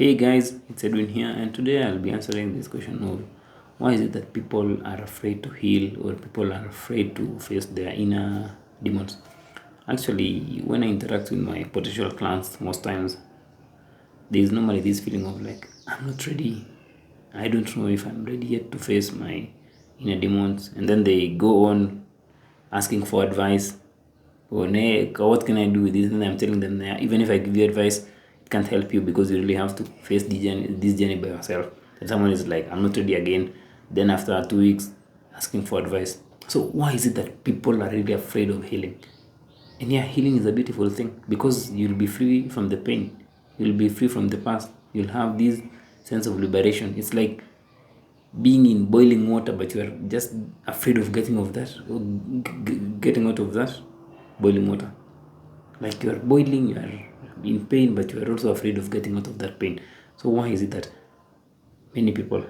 Hey guys, it's Edwin here, and today I'll be answering this question of why is it that people are afraid to heal or people are afraid to face their inner demons. Actually, when I interact with my potential clients, most times there's normally this feeling of like, I'm not ready. I don't know if I'm ready yet to face my inner demons, and then they go on asking for advice. Oh, what can I do with this? And I'm telling them, "Nah, even if I give you advice, it can't help you because you really have to face this journey by yourself." And someone is like, I'm not ready again. Then after 2 weeks, asking for advice. So why is it that people are really afraid of healing? And yeah, healing is a beautiful thing because you'll be free from the pain. You'll be free from the past. You'll have this sense of liberation. It's like being in boiling water, but you are just afraid of getting of that, getting out of that boiling water. Like you are boiling, you are in pain, but you are also afraid of getting out of that pain. So why is it that many people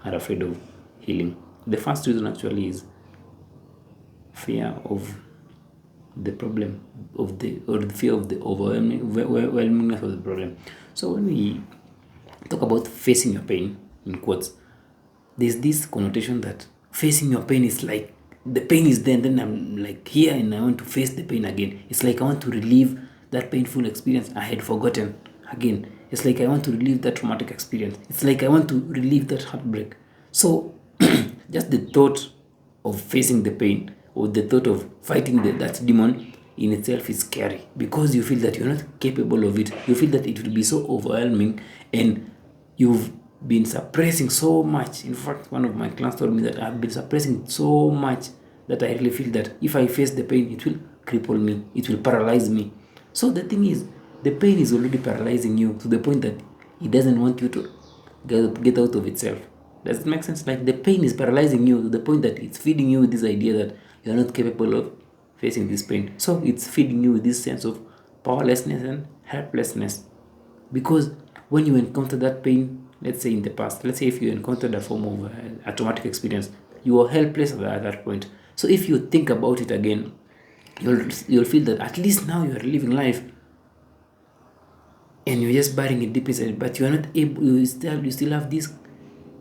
are afraid of healing? The first reason actually is fear of the problem of the or the fear of the overwhelmingness of the problem. So when we talk about facing your pain in quotes, there's this connotation that facing your pain is like the pain is there and then I'm like here and I want to face the pain again. It's like I want to relive that painful experience I had forgotten again. It's like I want to relive that traumatic experience. It's like I want to relive that heartbreak. So just the thought of facing the pain or the thought of fighting that demon in itself is scary because you feel that you're not capable of it. You feel that it will be so overwhelming and you've been suppressing so much. In fact, one of my clients told me that I've been suppressing so much that I really feel that if I face the pain, it will cripple me, it will paralyze me. So the thing is, the pain is already paralyzing you to the point that it doesn't want you to get out of itself. Does it make sense? Like the pain is paralyzing you to the point that it's feeding you with this idea that you're not capable of facing this pain. So it's feeding you with this sense of powerlessness and helplessness. Because when you encounter that pain, let's say in the past, let's say if you encountered a form of a traumatic experience, you are helpless at that point. So if you think about it again, you'll feel that at least now you are living life and you're just burying it deep inside, but you are not able. You still have this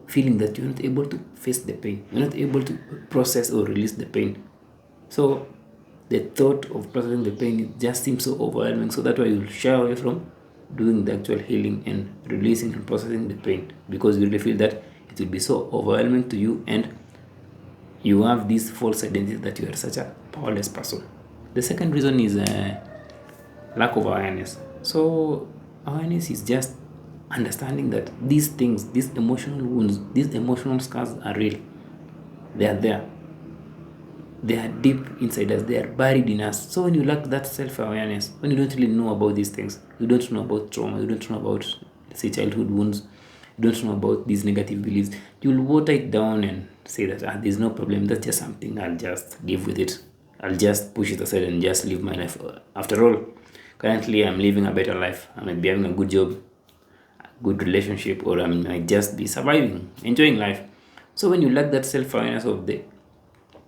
feeling that you're not able to face the pain. You're not able to process or release the pain. So the thought of processing the pain just seems so overwhelming. So that's why you'll shy away from doing the actual healing and releasing and processing the pain because you really feel that it will be so overwhelming to you and you have this false identity that you are such a powerless person. The second reason is lack of awareness. So awareness is just understanding that these things, these emotional wounds, these emotional scars are real. They are there. They are deep inside us. They are buried in us. So when you lack that self-awareness, when you don't really know about these things, you don't know about trauma, you don't know about, say, childhood wounds, you don't know about these negative beliefs, you'll water it down and say that there's no problem. That's just something. I'll just live with it. I'll just push it aside and just live my life. After all, currently I'm living a better life. I might be having a good job, good relationship, or I might just be surviving, enjoying life. So when you lack that self-awareness of the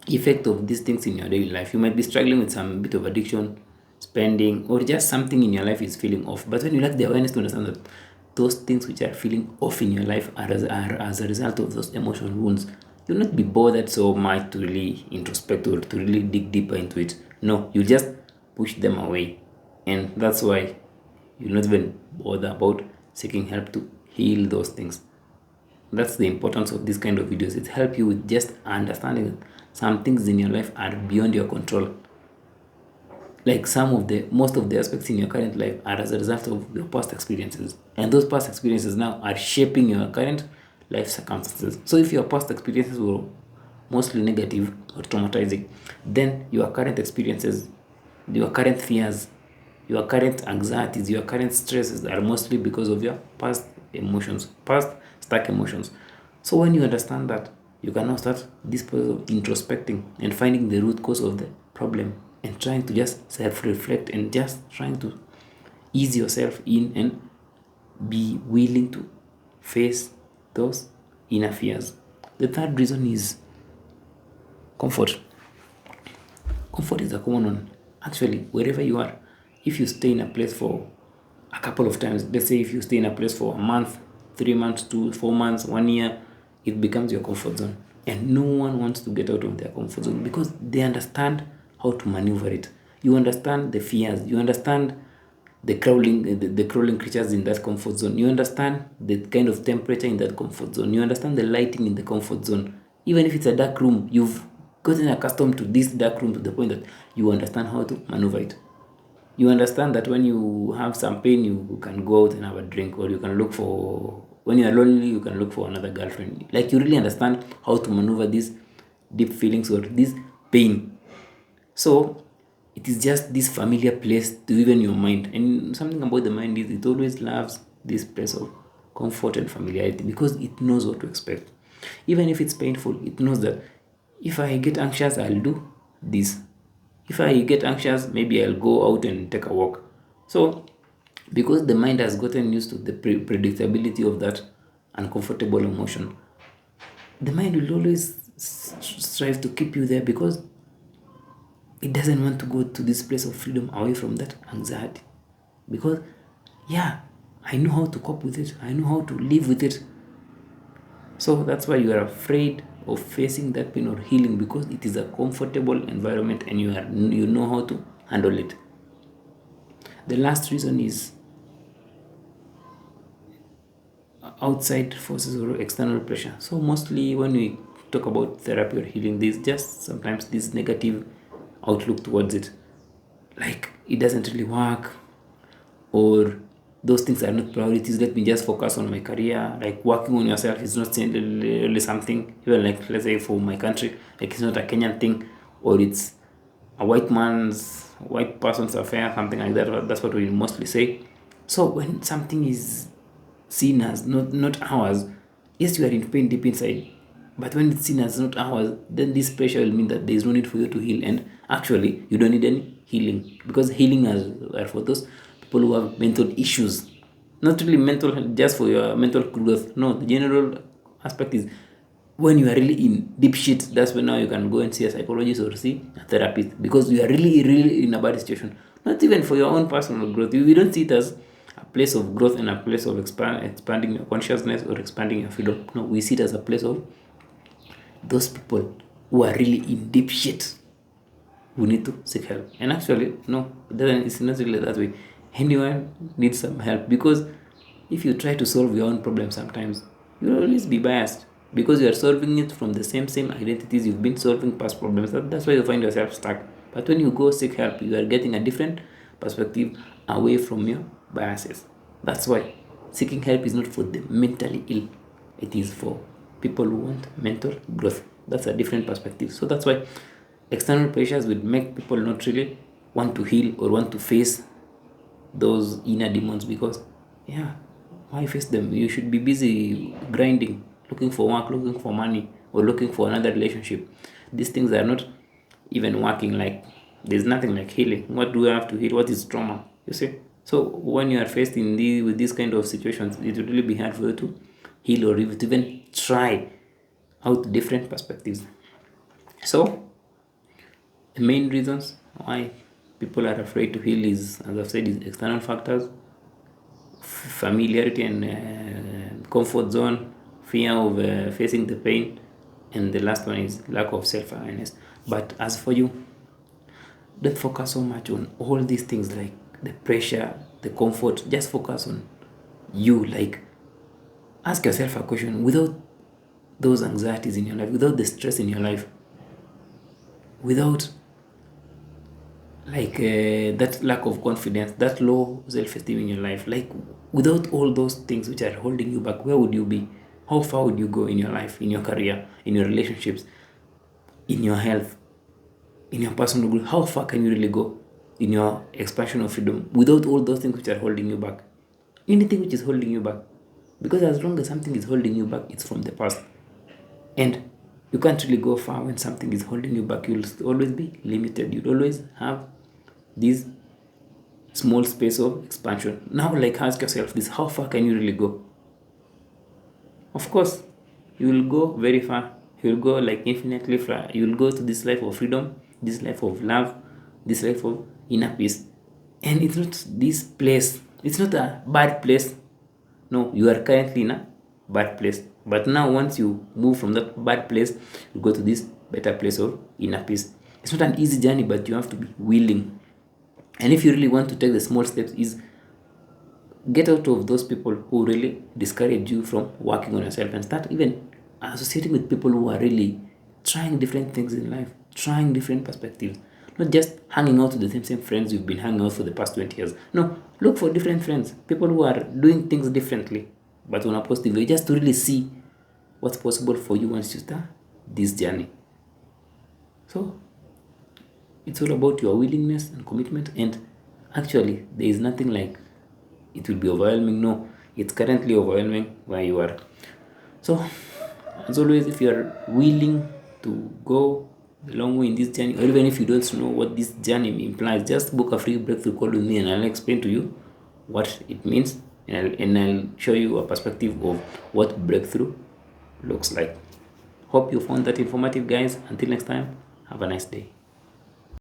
effect of these things in your daily life, you might be struggling with some bit of addiction, spending, or just something in your life is feeling off. But when you lack the awareness to understand that those things which are feeling off in your life are as a result of those emotional wounds, you'll not be bothered so much to really introspect or to really dig deeper into it. No, you just push them away. And that's why you'll not even bother about seeking help to heal those things. That's the importance of this kind of videos. It helps you with just understanding that some things in your life are beyond your control. Like most of the aspects in your current life are as a result of your past experiences. And those past experiences now are shaping your current life circumstances. So if your past experiences were mostly negative or traumatizing, then your current experiences, your current fears, your current anxieties, your current stresses are mostly because of your past emotions, past stuck emotions. So when you understand that, you can now start this process of introspecting and finding the root cause of the problem and trying to just self-reflect and just trying to ease yourself in and be willing to face those inner fears. The third reason is comfort. Comfort is a common one. Actually, wherever you are, if you stay in a place for a couple of times. Let's say if you stay in a place for a month, 3 months, 4 months, 1 year, it becomes your comfort zone. And no one wants to get out of their comfort zone because they understand how to maneuver it. You understand the fears. You understand the crawling creatures in that comfort zone. You understand the kind of temperature in that comfort zone. You understand the lighting in the comfort zone. Even if it's a dark room, you've gotten accustomed to this dark room to the point that you understand how to maneuver it. You understand that when you have some pain, you can go out and have a drink, or you can look for, when you are lonely, you can look for another girlfriend. Like, you really understand how to maneuver these deep feelings or this pain. So it is just this familiar place to even your mind. And something about the mind is it always loves this place of comfort and familiarity because it knows what to expect. Even if it's painful, it knows that if I get anxious, I'll do this. If I get anxious, maybe I'll go out and take a walk. So, because the mind has gotten used to the predictability of that uncomfortable emotion, the mind will always strive to keep you there because it doesn't want to go to this place of freedom away from that anxiety. Because, yeah, I know how to cope with it, I know how to live with it. So that's why you are afraid of facing that pain or healing, because it is a comfortable environment and you know how to handle it. The last reason is outside forces or external pressure. So mostly when we talk about therapy or healing, there's just sometimes this negative outlook towards it, like it doesn't really work, or those things are not priorities. Let me just focus on my career. Like, working on yourself is not really something, even like, let's say for my country, like it's not a Kenyan thing, or it's a white person's affair, something like that. That's what we mostly say. So when something is seen as not ours, yes, you are in pain deep inside, but when it's seen as not ours, then this pressure will mean that there is no need for you to heal. And actually, you don't need any healing, because healing are for those people who have mental issues, not really mental health just for your mental growth. No, the general aspect is when you are really in deep shit, that's when now you can go and see a psychologist or see a therapist, because you are really in a bad situation. Not even for your own personal growth. We don't see it as a place of growth and a place of expanding your consciousness or expanding your freedom. No, we see it as a place of those people who are really in deep shit, who need to seek help. And actually, no, it's not really that way. Anyone needs some help, because if you try to solve your own problem, sometimes you'll always be biased, because you are solving it from the same identities you've been solving past problems. That's why you find yourself stuck. But when you go seek help, you are getting a different perspective away from your biases. That's why seeking help is not for the mentally ill, it is for people who want mental growth. That's a different perspective. So that's why external pressures will make people not really want to heal or want to face those inner demons, because, yeah, why face them? You should be busy grinding, looking for work, looking for money, or looking for another relationship. These things are not even working. Like, there's nothing like healing. What do we have to heal? What is trauma? You see? So when you are faced with these kind of situations, it will really be hard for you to heal, or even try out different perspectives. So the main reasons why people are afraid to heal is, as I've said, is external factors, familiarity and comfort zone, fear of facing the pain, and the last one is lack of self-awareness. But as for you, don't focus so much on all these things, like the pressure, the comfort. Just focus on you. Like, ask yourself a question: without those anxieties in your life, without the stress in your life, without that lack of confidence, that low self-esteem in your life, like without all those things which are holding you back, where would you be? How far would you go in your life, in your career, in your relationships, in your health, in your personal growth? How far can you really go in your expansion of freedom without all those things which are holding you back? Anything which is holding you back, because as long as something is holding you back, it's from the past, and you can't really go far when something is holding you back. You'll always be limited. You'll always have this small space of expansion. Now, like, ask yourself this: how far can you really go? Of course, you will go very far. You will go like infinitely far. You will go to this life of freedom, this life of love, this life of inner peace. And it's not this place It's not a bad place. No, you are currently in a bad place. But now, once you move from that bad place, you go to this better place of inner peace. It's not an easy journey, but you have to be willing. And if you really want to take the small steps, is get out of those people who really discourage you from working on yourself and start even associating with people who are really trying different things in life, trying different perspectives, not just hanging out with the same friends you've been hanging out for the past 20 years. No, look for different friends, people who are doing things differently, but on a positive way, just to really see what's possible for you once you start this journey. So it's all about your willingness and commitment. And actually, there is nothing like it will be overwhelming. No, it's currently overwhelming where you are. So, as always, if you are willing to go the long way in this journey, or even if you don't know what this journey implies, just book a free breakthrough call with me and I'll explain to you what it means, and I'll show you a perspective of what breakthrough looks like. Hope you found that informative, guys. Until next time, have a nice day.